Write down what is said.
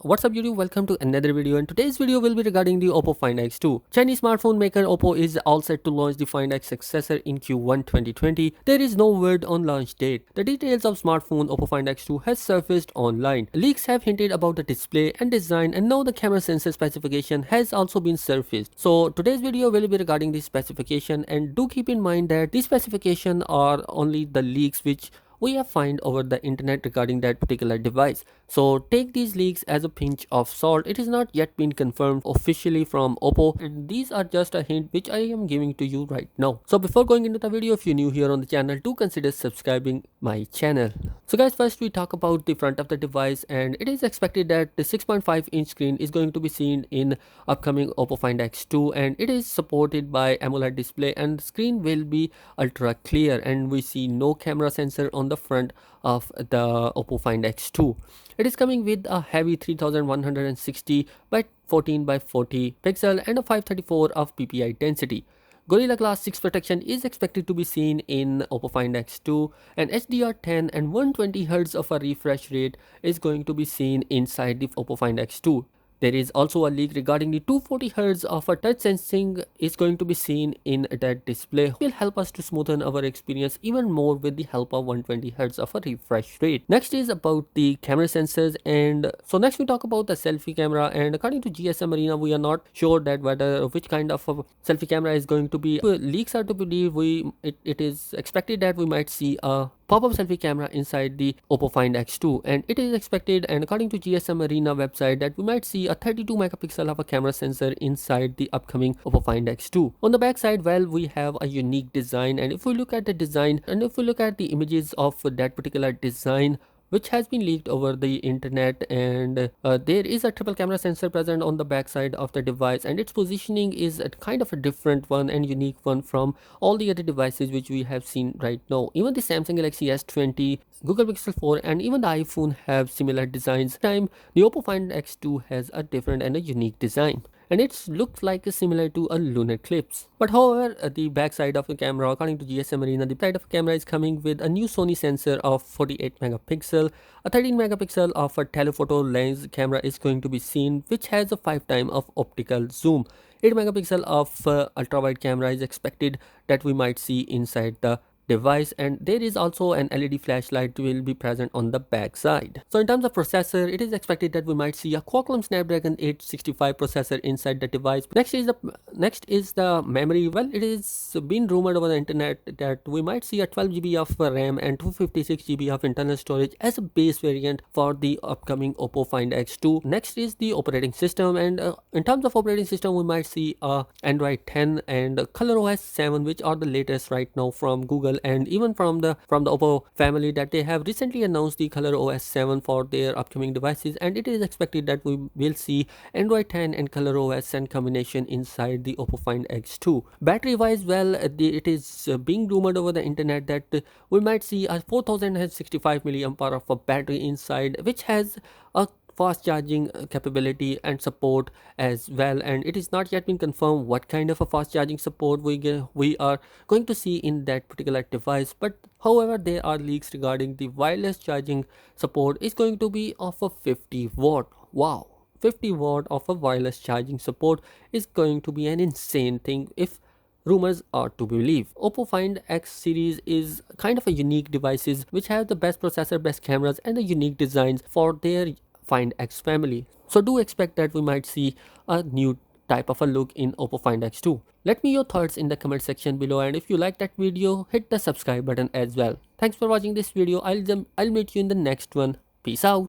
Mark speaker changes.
Speaker 1: What's up YouTube, welcome to another video, and today's video will be regarding the Oppo Find X2. Chinese smartphone maker Oppo is all set to launch the Find X successor in Q1 2020. There is no word on launch date. The details of smartphone Oppo Find X2 has surfaced online. Leaks have hinted about the display and design, and now the camera sensor specification has also been surfaced. So today's video will be regarding the specification, and do keep in mind that these specifications are only the leaks which we have find over the internet regarding that particular device. So take these leaks as a pinch of salt. It is not yet been confirmed officially from Oppo, and these are just a hint which I am giving to you right now. So before going into the video, if you're new here on the channel, do consider subscribing my channel. So guys, first we talk about the front of the device, and it is expected that the 6.5-inch screen is going to be seen in upcoming Oppo Find X2, and it is supported by AMOLED display, and the screen will be ultra clear, and we see no camera sensor on the front of the Oppo Find X2. It is coming with a heavy 3160 by 14 by 40 pixel and a 534 of ppi density. Gorilla Glass 6 protection is expected to be seen in Oppo Find X2, and HDR10 and 120Hz of a refresh rate is going to be seen inside the Oppo Find X2. There is also a leak regarding the 240Hz of a touch sensing is going to be seen in that display. It will help us to smoothen our experience even more with the help of 120Hz of a refresh rate. Next is about the camera sensors, and so next we talk about the selfie camera, and according to GSM Arena, we are not sure that whether which kind of a selfie camera is going to be. Leaks are to believe it is expected that we might see a pop-up selfie camera inside the Oppo Find X2, and it is expected, and according to GSM Arena website, that we might see a 32 megapixel of a camera sensor inside the upcoming Oppo Find X2. On the back side, well, we have a unique design, and if we look at the design and if we look at the images of that particular design which has been leaked over the internet, and there is a triple camera sensor present on the back side of the device, and its positioning is a kind of a different one and unique one from all the other devices which we have seen right now. Even the Samsung Galaxy S20, Google Pixel 4, and even the iPhone have similar designs. This time the Oppo Find X2 has a different and a unique design, and it looks like similar to a lunar eclipse. But however, the back side of the camera, according to GSM Arena, the side of the camera is coming with a new Sony sensor of 48 megapixel, a 13 megapixel of a telephoto lens camera is going to be seen, which has a 5 times of optical zoom. 8 megapixel of ultra wide camera is expected that we might see inside the device, and there is also an LED flashlight will be present on the back side. So in terms of processor, it is expected that we might see a Qualcomm Snapdragon 865 processor inside the device. Next is the memory. Well, it is been rumored over the internet that we might see a 12 GB of RAM and 256 GB of internal storage as a base variant for the upcoming Oppo Find X2. Next is the operating system, and in terms of operating system, we might see Android 10 and ColorOS 7, which are the latest right now from Google and even from the Oppo family, that they have recently announced the ColorOS 7 for their upcoming devices, and it is expected that we will see Android 10 and ColorOS 7 combination inside the Oppo Find X2. Battery wise, well, it is being rumored over the internet that we might see a 4065 milliamp hour of a battery inside, which has a fast charging capability and support as well, and it is not yet been confirmed what kind of a fast charging support we are going to see in that particular device. But however, there are leaks regarding the wireless charging support is going to be of a 50 watt. Wow, 50 watt of a wireless charging support is going to be an insane thing if rumors are to be believed. Oppo Find X series is kind of a unique devices which have the best processor, best cameras, and the unique designs for their Find X family. So do expect that we might see a new type of a look in Oppo Find X2. Let me know your thoughts in the comment section below, and if you like that video, hit the subscribe button as well. Thanks for watching this video. I'll meet you in the next one. Peace out.